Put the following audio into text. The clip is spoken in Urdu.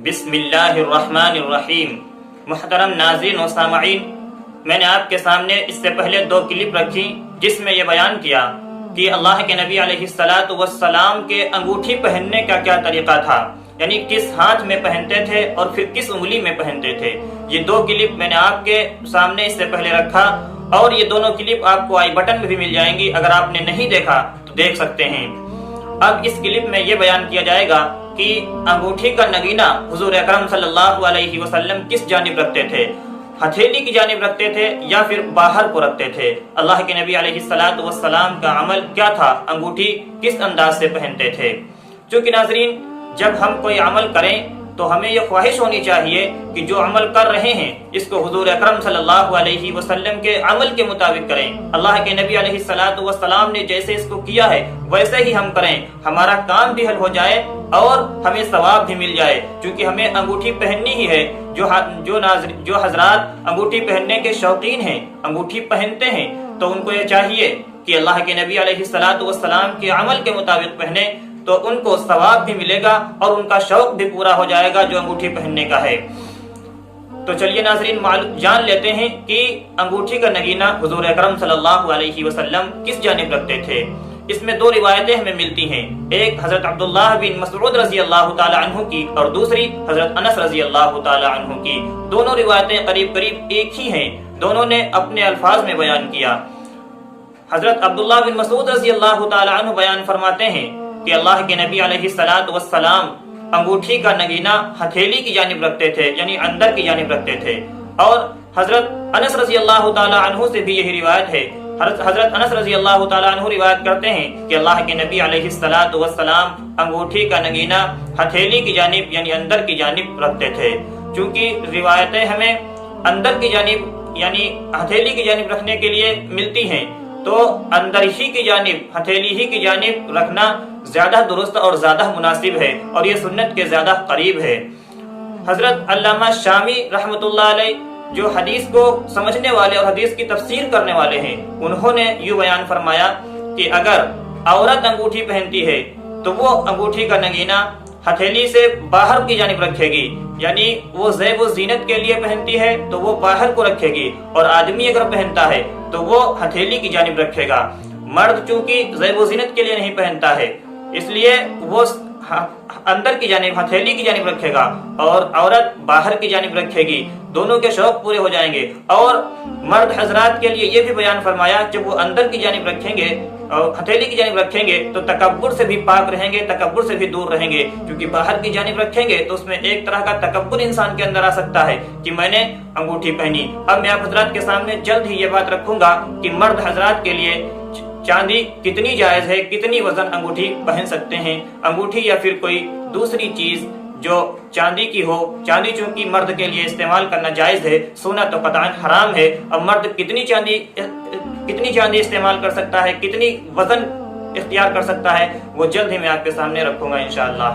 بسم اللہ الرحمن الرحیم۔ محترم ناظرین و سامعین، میں نے آپ کے سامنے اس سے پہلے 2 کلپ رکھی جس میں یہ بیان کیا کہ اللہ کے نبی علیہ الصلاۃ والسلام کے انگوٹھی پہننے کا کیا طریقہ تھا، یعنی کس ہاتھ میں پہنتے تھے اور پھر کس انگلی میں پہنتے تھے۔ یہ 2 کلپ میں نے آپ کے سامنے اس سے پہلے رکھا اور یہ دونوں کلپ آپ کو آئی بٹن میں بھی مل جائیں گی، اگر آپ نے نہیں دیکھا تو دیکھ سکتے ہیں۔ اب اس کلپ میں یہ بیان کیا جائے گا کہ انگوٹھی کا نگینہ حضور اکرم صلی اللہ علیہ وسلم کس جانب رکھتے تھے، ہتھیلی کی جانب رکھتے تھے یا پھر باہر کو رکھتے تھے۔ اللہ کے نبی علیہ الصلاۃ والسلام کا عمل کیا تھا، انگوٹھی کس انداز سے پہنتے تھے۔ چونکہ ناظرین، جب ہم کوئی عمل کریں تو ہمیں یہ خواہش ہونی چاہیے کہ جو عمل کر رہے ہیں اس کو حضور اکرم صلی اللہ علیہ وسلم کے عمل کے مطابق کریں۔ اللہ کے نبی علیہ الصلاۃ والسلام نے جیسے اس کو کیا ہے ویسے ہی ہم کریں، ہمارا کام بھی حل ہو جائے اور ہمیں ثواب بھی مل جائے۔ چونکہ ہمیں انگوٹھی پہننی ہی ہے۔ جو حضرات انگوٹھی پہننے کے شوقین ہیں، انگوٹھی پہنتے ہیں، تو ان کو یہ چاہیے کہ اللہ کے نبی علیہ الصلاۃ والسلام کے عمل کے مطابق پہنے، تو ان کو ثواب بھی ملے گا اور ان کا شوق بھی پورا ہو جائے گا جو انگوٹھی پہننے کا ہے۔ تو چلیے ناظرین، جان لیتے ہیں کہ انگوٹھی کا نگینہ حضور اکرم صلی اللہ علیہ وسلم کس جانب رکھتے تھے۔ اس میں 2 روایتیں ہمیں ملتی ہیں، ایک حضرت عبداللہ بن مسعود رضی اللہ تعالی عنہ کی اور دوسری حضرت انس رضی اللہ تعالی عنہ کی۔ دونوں روایتیں قریب قریب ایک ہی ہیں، دونوں نے اپنے الفاظ میں بیان کیا۔ حضرت عبداللہ بن مسعود رضی اللہ تعالی عنہ بیان فرماتے ہیں کہ اللہ کے نبی علیہ الصلاۃ والسلام انگوٹھی کا نگینہ ہتھیلی کی جانب رکھتے تھے، یعنی اندر کی جانب رکھتے تھے۔ اور حضرت انس رضی اللہ تعالی عنہ سے بھی یہی روایت ہے۔ حضرت انس رضی اللہ تعالی عنہ روایت کرتے ہیں کہ اللہ کے نبی علیہ الصلاۃ والسلام انگوٹھی کا نگینہ ہتھیلی کی جانب یعنی اندر کی جانب رکھتے تھے۔ چونکہ روایتیں ہمیں اندر کی جانب یعنی ہتھیلی کی جانب رکھنے کے لیے ملتی ہیں، تو اندر ہی کی جانب ہتھیلی ہی کی جانب رکھنا زیادہ درست اور زیادہ مناسب ہے اور یہ سنت کے زیادہ قریب ہے۔ حضرت علامہ شامی رحمۃ اللہ علیہ جو حدیث کو سمجھنے والے اور حدیث کی تفسیر کرنے والے ہیں، انہوں نے یوں بیان فرمایا کہ اگر عورت انگوٹھی پہنتی ہے تو وہ انگوٹھی کا نگینہ ہتھیلی سے باہر کی جانب رکھے گی، یعنی وہ زیب و زینت کے لیے پہنتی ہے تو وہ باہر کو رکھے گی، اور آدمی اگر پہنتا ہے تو وہ ہتھیلی کی جانب رکھے گا۔ مرد چونکہ زیب و زینت کے لیے نہیں پہنتا ہے، اس لیے وہ اندر کی جانب ہتھیلی کی جانب رکھے گا اور عورت باہر کی جانب رکھے گی۔ دونوں کے شوق پورے ہو جائیں گے۔ اور مرد حضرات کے لیے یہ بھی بیان فرمایا جب وہ اندر کی جانب رکھیں گے اور ہتھیلی کی جانب رکھیں گے تو تکبر سے بھی پاک رہیں گے، تکبر سے بھی دور رہیں گے۔ کیونکہ باہر کی جانب رکھیں گے تو اس میں ایک طرح کا تکبر انسان کے اندر آ سکتا ہے کہ میں نے انگوٹھی پہنی۔ اب میں آپ حضرات کے سامنے جلد ہی یہ بات رکھوں گا کہ مرد حضرات کے لیے چاندی کتنی جائز ہے، کتنی وزن انگوٹھی پہن سکتے ہیں، انگوٹھی یا پھر کوئی دوسری چیز جو چاندی کی ہو۔ چاندی چونکہ مرد کے لیے استعمال کرنا جائز ہے، سونا تو قطعاً حرام ہے۔ اب مرد کتنی چاندی استعمال کر سکتا ہے، کتنی وزن اختیار کر سکتا ہے، وہ جلد ہی میں آپ کے سامنے رکھوں گا انشاءاللہ۔